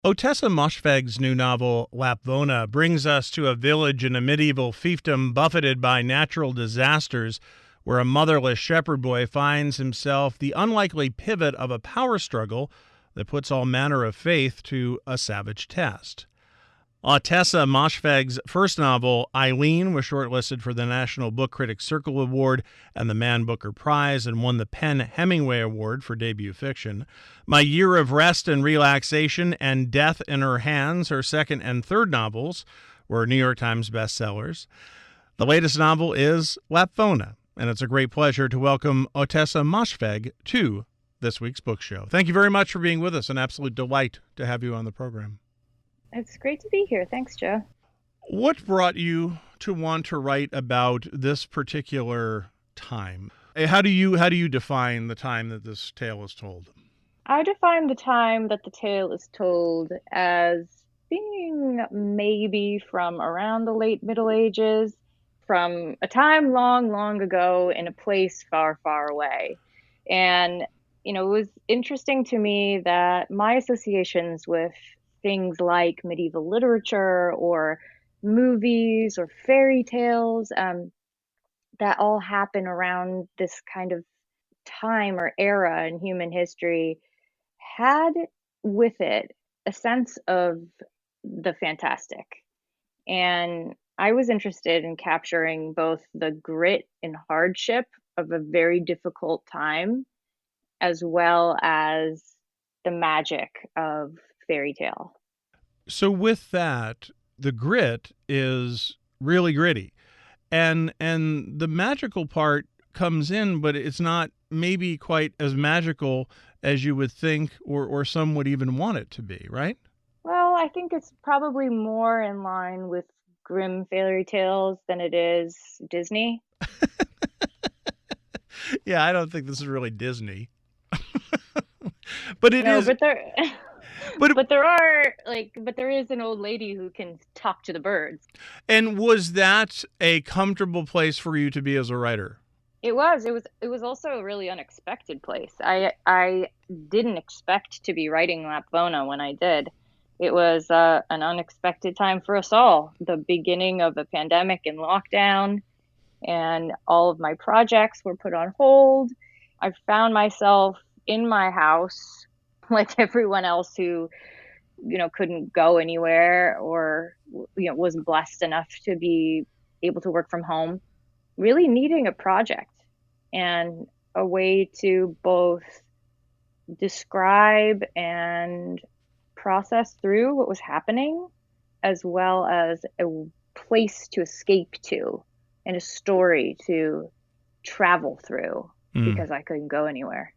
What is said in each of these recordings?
Ottessa Moshfegh's new novel, Lapvona, brings us to a village in a medieval fiefdom buffeted by natural disasters, where a motherless shepherd boy finds himself the unlikely pivot of a power struggle that puts all manner of faith to a savage test. Ottessa Moshfegh's first novel, Eileen, was shortlisted for the National Book Critics Circle Award and the Man Booker Prize and won the PEN Hemingway Award for debut fiction. My Year of Rest and Relaxation and Death in Her Hands, her second and third novels, were New York Times bestsellers. The latest novel is Lapvona, and it's a great pleasure to welcome Ottessa Moshfegh to this week's book show. Thank you very much for being with us. An absolute delight to have you on the program. It's great to be here. Thanks, Joe. What brought you to want to write about this particular time? How do you define the time that this tale is told? I define the time that the tale is told as being maybe from around the late Middle Ages, from a time long, long ago in a place far, far away. And, it was interesting to me that my associations with things like medieval literature or movies or fairy tales that all happen around this kind of time or era in human history had with it a sense of the fantastic. And I was interested in capturing both the grit and hardship of a very difficult time, as well as the magic of fairy tale. So with that, the grit is really gritty. And the magical part comes in, but it's not maybe quite as magical as you would think or some would even want it to be, right? Well, I think it's probably more in line with grim fairy tales than it is Disney. Yeah, I don't think this is really Disney. But it No, is. but there But but there is an old lady who can talk to the birds. and was that a comfortable place for you to be as a writer? It was also a really unexpected place. I didn't expect to be writing Lapvona when I did. It was an unexpected time for us all. The beginning of a pandemic and lockdown, and all of my projects were put on hold. I found myself in my house, like everyone else who, couldn't go anywhere or, wasn't blessed enough to be able to work from home, really needing a project and a way to both describe and process through what was happening, as well as a place to escape to and a story to travel through Mm. because I couldn't go anywhere.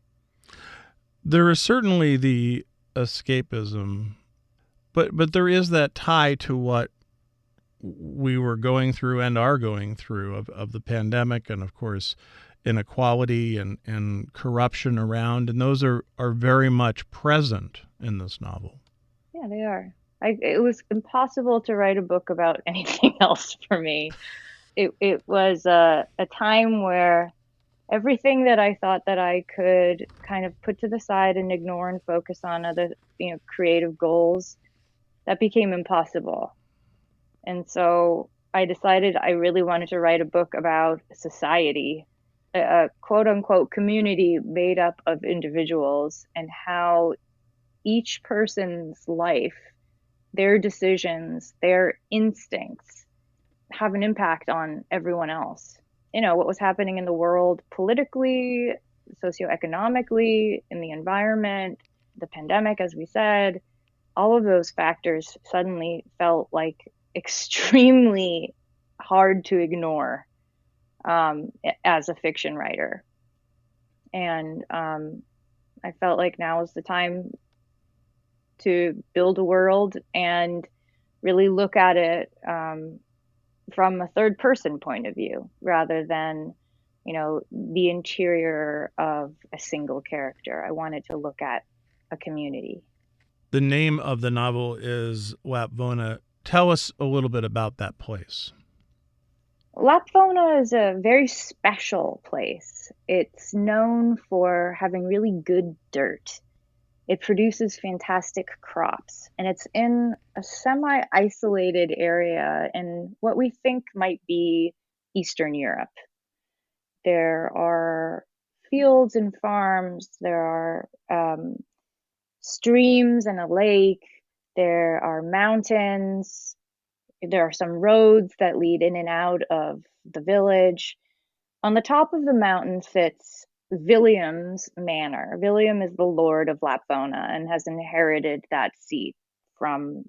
There is certainly the escapism, but there is that tie to what we were going through and are going through of the pandemic and, of course, inequality and corruption around. And those are very much present in this novel. Yeah, they are. It was impossible to write a book about anything else for me. It was a time where everything that I thought that I could kind of put to the side and ignore and focus on other, creative goals, that became impossible. And so I decided I really wanted to write a book about society, a quote unquote community made up of individuals, and how each person's life, their decisions, their instincts have an impact on everyone else. What was happening in the world politically, socioeconomically, in the environment, the pandemic, as we said, all of those factors suddenly felt like extremely hard to ignore as a fiction writer. And I felt like now is the time to build a world and really look at it from a third person point of view rather than, the interior of a single character. I wanted to look at a community. The name of the novel is Lapvona. Tell us a little bit about that place. Lapvona is a very special place. It's known for having really good dirt. It produces fantastic crops, and it's in a semi-isolated area in what we think might be Eastern Europe. There are fields and farms, there are streams and a lake, there are mountains, there are some roads that lead in and out of the village. On the top of the mountain sits William's manor. William is the lord of Lapvona and has inherited that seat from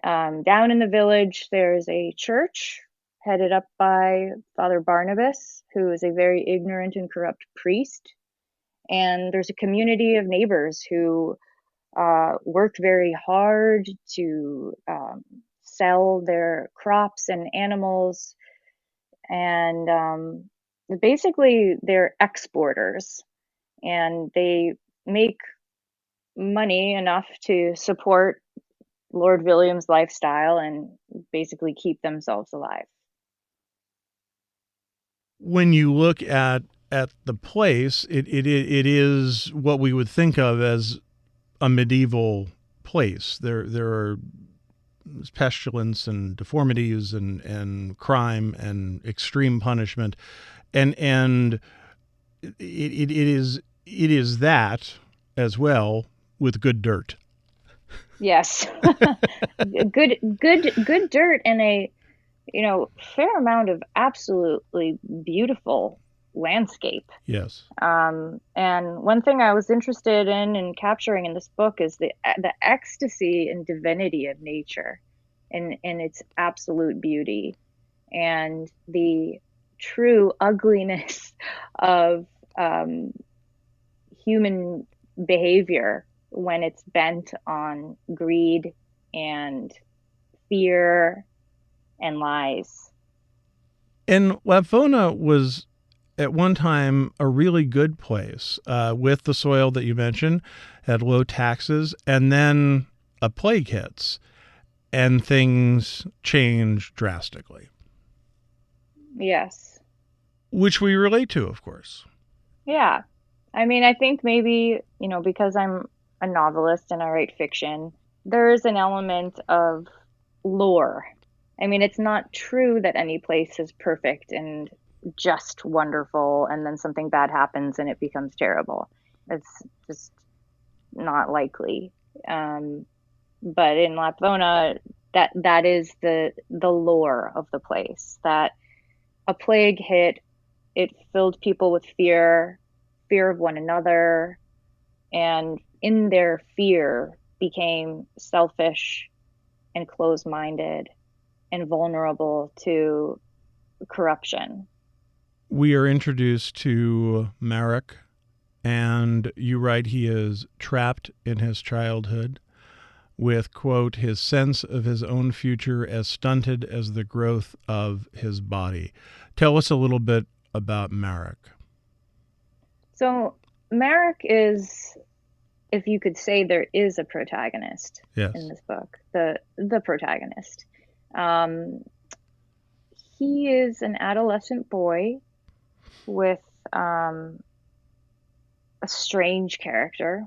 down in the village. There's a church headed up by Father Barnabas, who is a very ignorant and corrupt priest. And there's a community of neighbors who work very hard to sell their crops and animals. And basically, they're exporters, and they make money enough to support Lord William's lifestyle and basically keep themselves alive. When you look at the place, it is what we would think of as a medieval place. There are pestilence and deformities and crime and extreme punishment, and it is that as well with good dirt. Yes. Good dirt and a, fair amount of absolutely beautiful landscape. Yes. And one thing I was interested in capturing in this book is the ecstasy and divinity of nature in its absolute beauty, and the true ugliness of human behavior when it's bent on greed and fear and lies. And Lapvona was at one time a really good place with the soil that you mentioned, had low taxes, and then a plague hits and things change drastically. Yes. Which we relate to, of course. Yeah. I mean, I think maybe, because I'm a novelist and I write fiction, there is an element of lore. I mean, it's not true that any place is perfect and just wonderful and then something bad happens and it becomes terrible. It's just not likely. But in Lapvona, that is the lore of the place. That a plague hit, it filled people with fear of one another, and in their fear became selfish and closed-minded and vulnerable to corruption. We are introduced to Marek, and you write he is trapped in his childhood with, quote, his sense of his own future as stunted as the growth of his body. Tell us a little bit about Marek. So Marek is, if you could say there is a protagonist in this book, the protagonist. He is an adolescent boy with a strange character.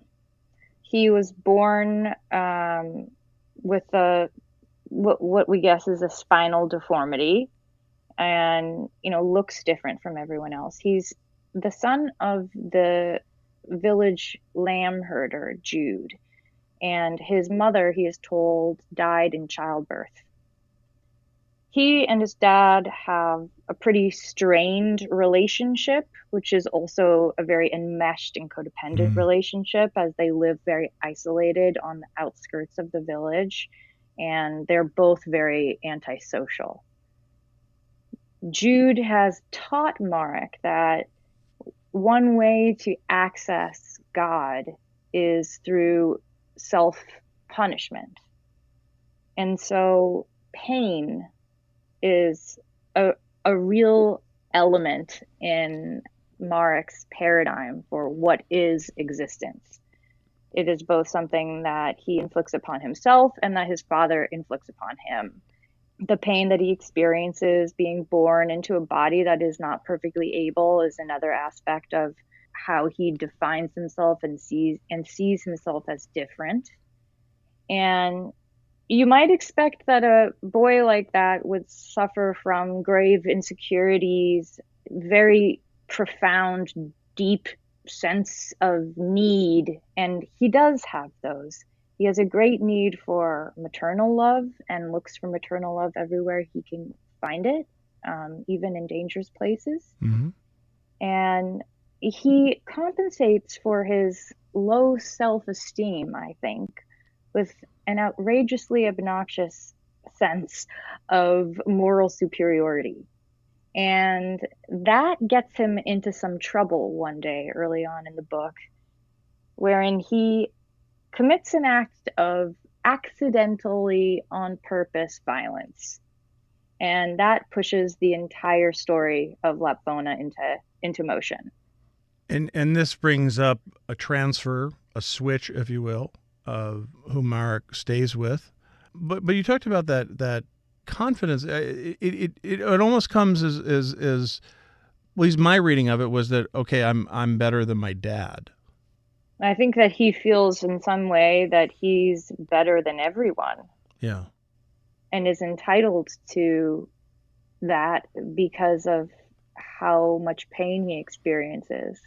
He was born with what we guess is a spinal deformity, and looks different from everyone else. He's the son of the village lamb herder, Jude, and his mother, he is told, died in childbirth. He and his dad have a pretty strained relationship, which is also a very enmeshed and codependent relationship, as they live very isolated on the outskirts of the village, and they're both very antisocial. Jude has taught Marek that one way to access God is through self-punishment. And so pain is a real element in Marek's paradigm for what is existence. It is both something that he inflicts upon himself and that his father inflicts upon him. The pain that he experiences being born into a body that is not perfectly able is another aspect of how he defines himself and sees himself as different. And you might expect that a boy like that would suffer from grave insecurities, very profound, deep sense of need, and he does have those. He has a great need for maternal love and looks for maternal love everywhere he can find it, even in dangerous places. Mm-hmm. And he compensates for his low self-esteem, I think, with an outrageously obnoxious sense of moral superiority. And that gets him into some trouble one day early on in the book, wherein he commits an act of accidentally on purpose violence. And that pushes the entire story of Lapvona into motion. And this brings up a transfer, a switch, if you will, of who Marek stays with. But you talked about that confidence. It almost comes as at least my reading of it was that, okay, I'm better than my dad. I think that he feels in some way that he's better than everyone. Yeah. And is entitled to that because of how much pain he experiences.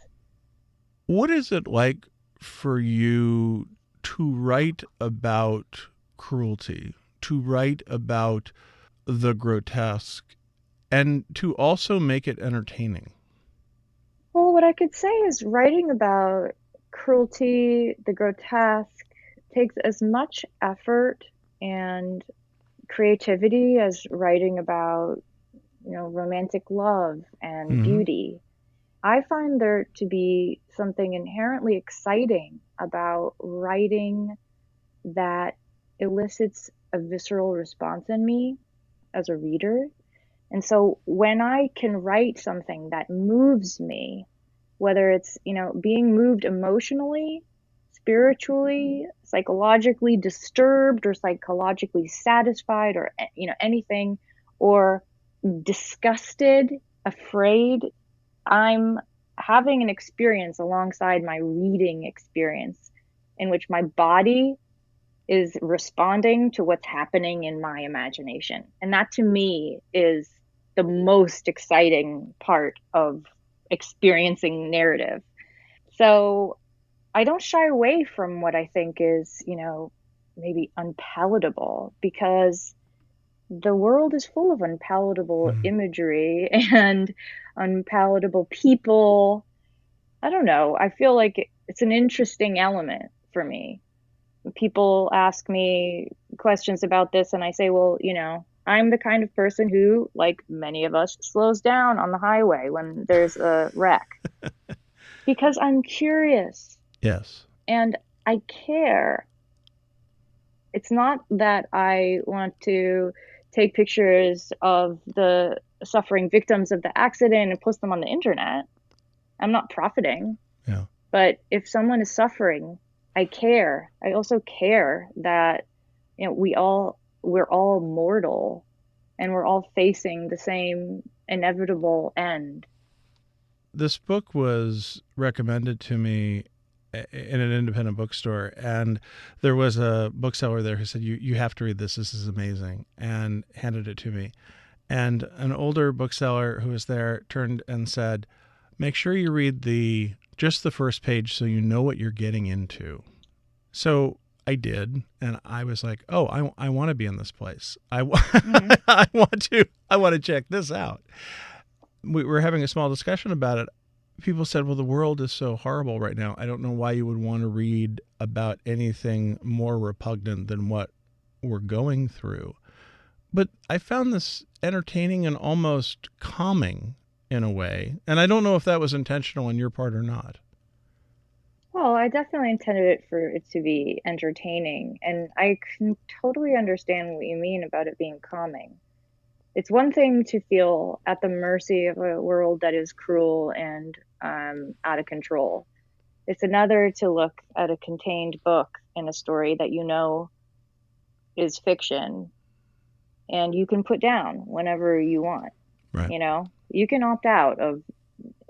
What is it like for you to write about cruelty, to write about the grotesque, and to also make it entertaining? Well, what I could say is writing about cruelty, the grotesque, takes as much effort and creativity as writing about, romantic love and Mm-hmm. beauty. I find there to be something inherently exciting about writing that elicits a visceral response in me as a reader. And so when I can write something that moves me, whether it's, being moved emotionally, spiritually, psychologically disturbed, or psychologically satisfied, or, anything, or disgusted, afraid, I'm having an experience alongside my reading experience in which my body is responding to what's happening in my imagination. And that to me is the most exciting part of experiencing narrative. So I don't shy away from what I think is, maybe unpalatable, because the world is full of unpalatable Mm-hmm. imagery and unpalatable people. I don't know. I feel like it's an interesting element for me. People ask me questions about this, and I say, well, I'm the kind of person who, like many of us, slows down on the highway when there's a wreck because I'm curious. Yes. And I care. It's not that I want to take pictures of the suffering victims of the accident and post them on the internet. I'm not profiting. Yeah. But if someone is suffering, I care. I also care that we're all mortal, and we're all facing the same inevitable end. This book was recommended to me in an independent bookstore, and there was a bookseller there who said, you have to read this is amazing, and handed it to me. And an older bookseller who was there turned and said, make sure you read just the first page so you know what you're getting into. So I did, and I was like, oh, I want to be in this place. Mm-hmm. I want to check this out. We were having a small discussion about it. People said, well, the world is so horrible right now. I don't know why you would want to read about anything more repugnant than what we're going through. But I found this entertaining and almost calming in a way. And I don't know if that was intentional on your part or not. Well, I definitely intended it for it to be entertaining, and I can totally understand what you mean about it being calming. It's one thing to feel at the mercy of a world that is cruel and out of control. It's another to look at a contained book in a story that is fiction, and you can put down whenever you want. Right. You can opt out of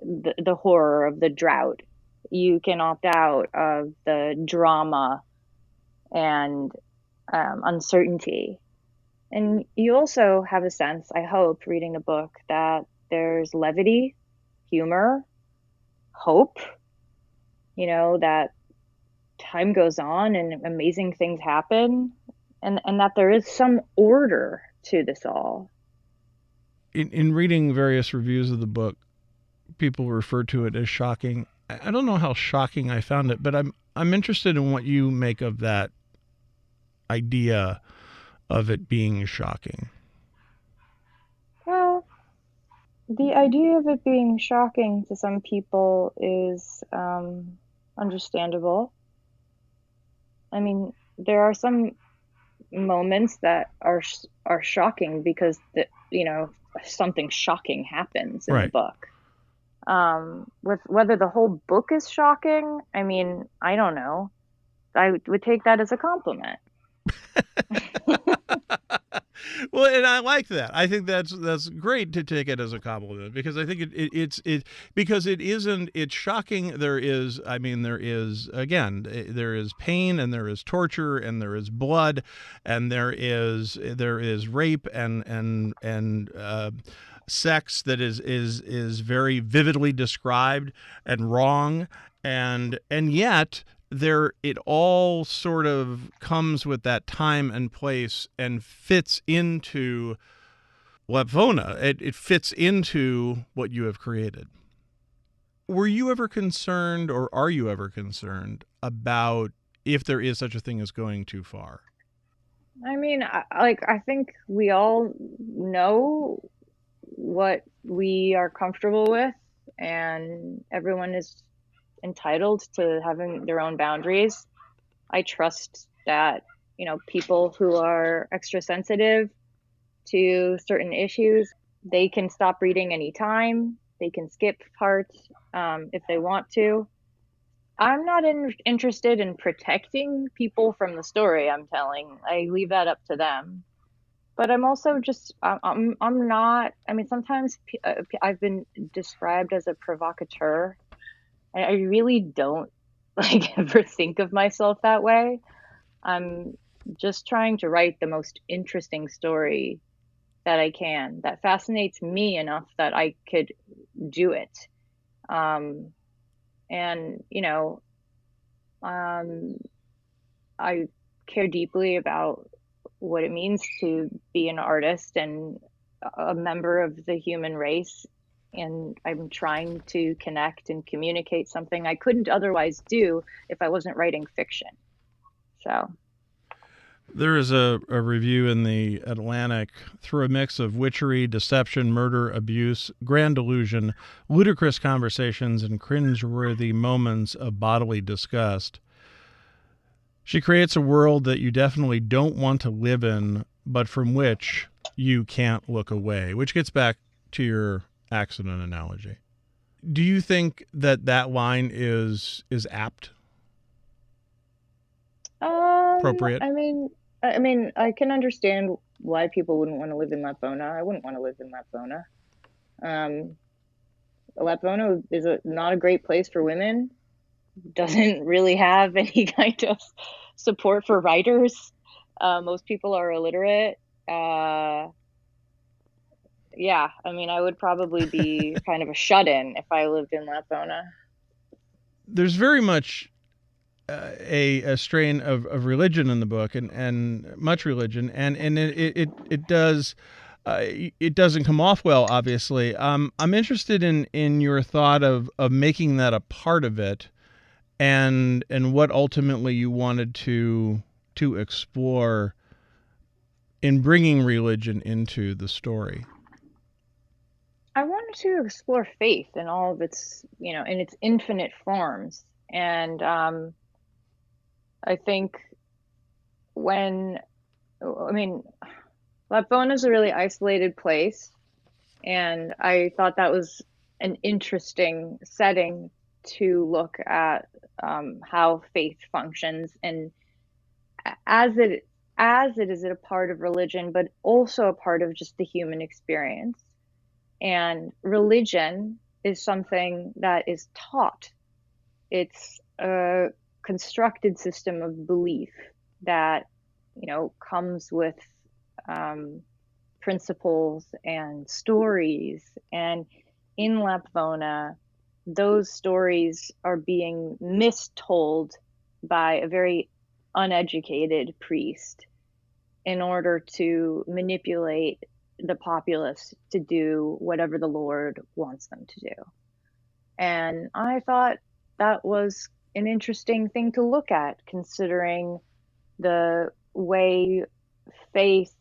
the horror of the drought you can opt out of the drama and uncertainty. And you also have a sense, I hope, reading the book, that there's levity, humor, hope, that time goes on and amazing things happen, and that there is some order to this all. In reading various reviews of the book, people refer to it as shocking. I don't know how shocking I found it, but I'm interested in what you make of that idea of it being shocking. Well, the idea of it being shocking to some people is understandable. I mean, there are some moments that are shocking because something shocking happens in the Right. book. With whether the whole book is shocking, I mean, I don't know. I would take that as a compliment. Well, and I like that. I think that's great to take it as a compliment, because I think it's because it's shocking. There is, again, there is pain, and there is torture, and there is blood, and there is rape, and sex that is very vividly described and wrong, and yet there it all sort of comes with that time and place and fits into Lapvona. It fits into what you have created. Were you ever concerned, or are you ever concerned about if there is such a thing as going too far? I mean, I think we all know what we are comfortable with, and everyone is entitled to having their own boundaries. I trust that, people who are extra sensitive to certain issues, they can stop reading anytime. They can skip parts if they want to. I'm not interested in protecting people from the story I'm telling. I leave that up to them. But I'm also just I'm not. I mean, sometimes I've been described as a provocateur. I really don't like ever think of myself that way. I'm just trying to write the most interesting story that I can, that fascinates me enough that I could do it. Um, and, um, I care deeply about what it means to be an artist and a member of the human race. And I'm trying to connect and communicate something I couldn't otherwise do if I wasn't writing fiction. So, There is a review in the Atlantic: through a mix of witchery, deception, murder, abuse, grand delusion, ludicrous conversations, and cringeworthy moments of bodily disgust, she creates a world that you definitely don't want to live in, but from which you can't look away, which gets back to your accident analogy. Do you think that line is apt, appropriate? I can understand why people wouldn't want to live in Lapvona. I wouldn't want to live in Lapvona. Um, Lapvona is not a great place for women. Doesn't really have any kind of support for writers. Most people are illiterate. Yeah, I mean, I would probably be kind of a shut-in if I lived in Lapvona. There's very much a strain of religion in the book, and much religion, and it doesn't come off well, obviously. I'm interested in your thought of making that a part of it, and what ultimately you wanted to explore in bringing religion into the story. I wanted to explore faith in all of its, in its infinite forms. And I think when, I mean, Lapvona is a really isolated place, and I thought that was an interesting setting to look at how faith functions, and as it as it is a part of religion, but also a part of just the human experience. And religion is something that is taught. It's a constructed system of belief that, comes with principles and stories. And in Lapvona, those stories are being mistold by a very uneducated priest in order to manipulate the populace to do whatever the Lord wants them to do. And I thought that was an interesting thing to look at, considering the way faith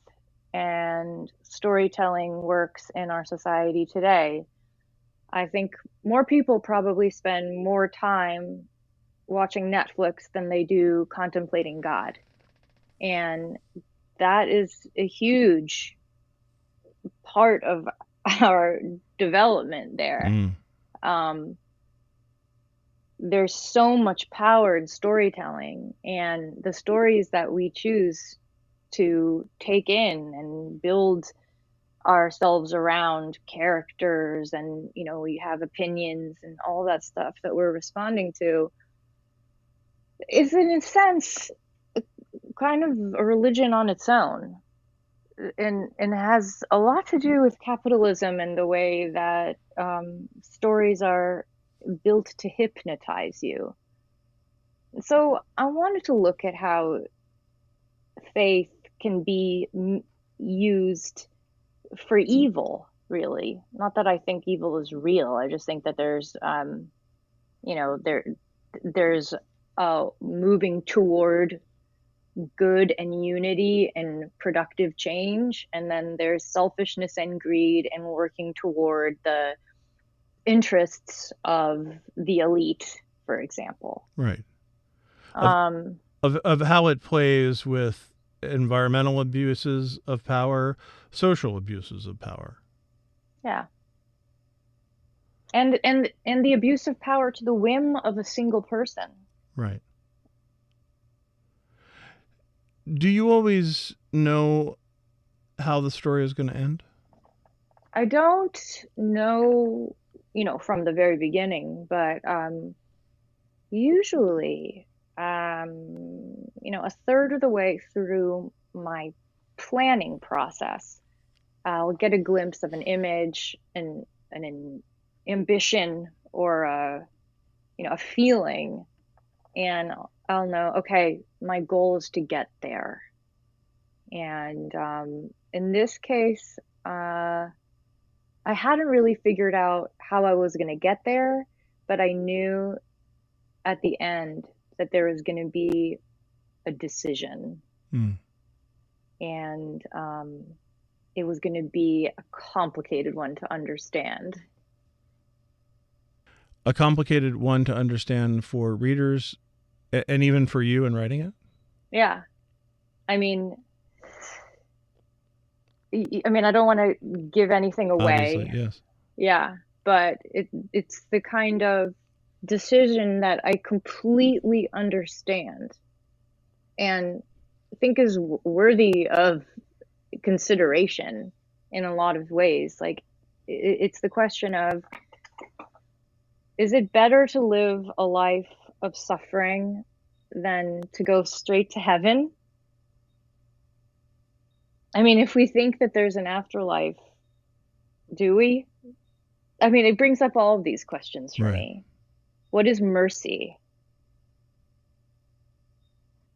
and storytelling works in our society today. I think more people probably spend more time watching Netflix than they do contemplating God. And that is a huge part of our development there. There's so much power in storytelling, and the stories that we choose to take in and build ourselves around characters, and we have opinions and all that stuff that we're responding to, is in a sense kind of a religion on its own, and has a lot to do with capitalism and the way that stories are built to hypnotize you. So I wanted to look at how faith can be used for evil, really. Not that I think evil is real. I just think that there's there's moving toward good and unity and productive change, and then there's selfishness and greed and working toward the interests of the elite, for example. Right. Of how it plays with environmental abuses of power, social abuses of power. Yeah. And the abuse of power to the whim of a single person. Right. Do you always know how the story is going to end? I don't know, from the very beginning, but usually, a third of the way through my planning process, I'll get a glimpse of an image and an ambition or a feeling, and I'll know, okay, my goal is to get there. And in this case, I hadn't really figured out how I was going to get there, but I knew at the end that there was going to be a decision. And it was going to be a complicated one to understand. A complicated one to understand for readers and even for you in writing it? Yeah. I mean, I don't want to give anything away. Obviously, yes. Yeah, but it's the kind of decision that I completely understand and think is worthy of consideration in a lot of ways. Like, it's the question of, is it better to live a life of suffering than to go straight to heaven? I mean, if we think that there's an afterlife, do we? I mean, it brings up all of these questions for me. What is mercy?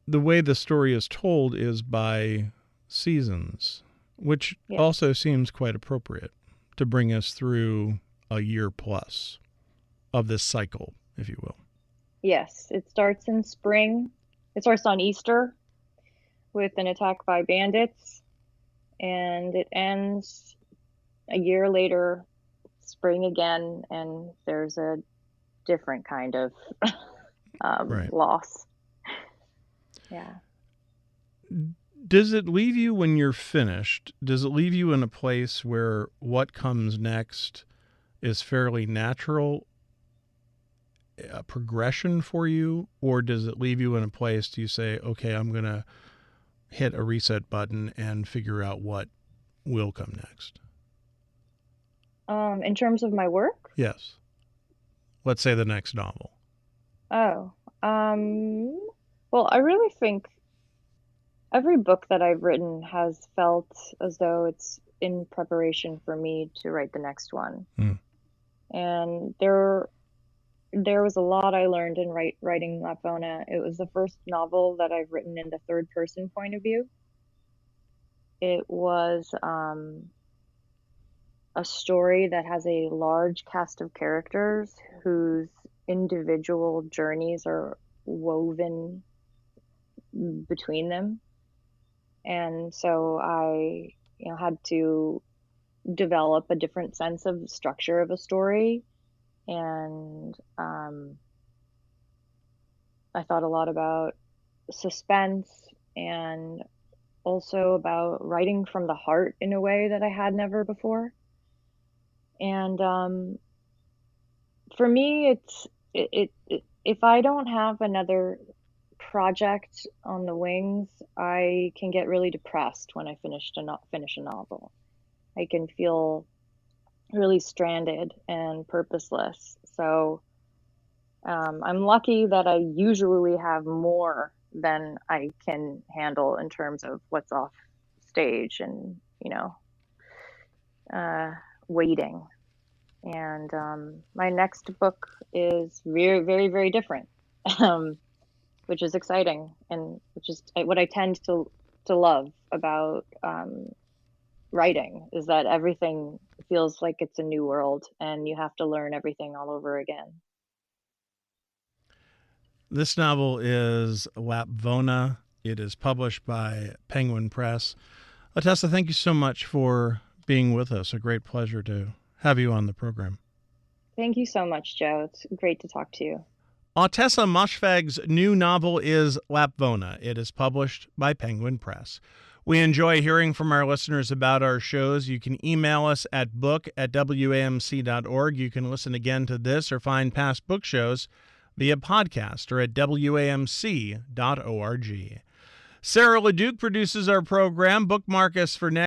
The way the story is told is by seasons, which also seems quite appropriate to bring us through a year plus of this cycle, if you will. Yes, it starts in spring. It starts on Easter with an attack by bandits, and it ends a year later, spring again, and there's a different kind of loss. Yeah. Does it leave you, when you're finished, does it leave you in a place where what comes next is fairly natural, a progression for you, or does it leave you in a place, do you say, okay, I'm going to hit a reset button and figure out what will come next? In terms of my work? Yes. Let's say the next novel. Oh, well, I really think every book that I've written has felt as though it's in preparation for me to write the next one. Mm. And there was a lot I learned in writing Lapvona. It was the first novel that I've written in the third person point of view. It was a story that has a large cast of characters whose individual journeys are woven between them. And so I, had to develop a different sense of structure of a story. And I thought a lot about suspense and also about writing from the heart in a way that I had never before. And for me, if I don't have another project on the wings, I can get really depressed when I finish a novel. I can feel really stranded and purposeless. So I'm lucky that I usually have more than I can handle in terms of what's off stage and, uh, waiting. And my next book is very, very, very different, um, which is exciting and which is what I tend to love about writing is that everything feels like it's a new world and you have to learn everything all over again. This novel is Lapvona. It is published by Penguin Press. Ottessa, thank you so much for being with us. A great pleasure to have you on the program. Thank you so much, Joe. It's great to talk to you. Ottessa Moshfegh's new novel is Lapvona. It is published by Penguin Press. We enjoy hearing from our listeners about our shows. You can email us at book@wamc.org. You can listen again to this or find past book shows via podcast or at wamc.org. Sarah LeDuc produces our program. Bookmark us for next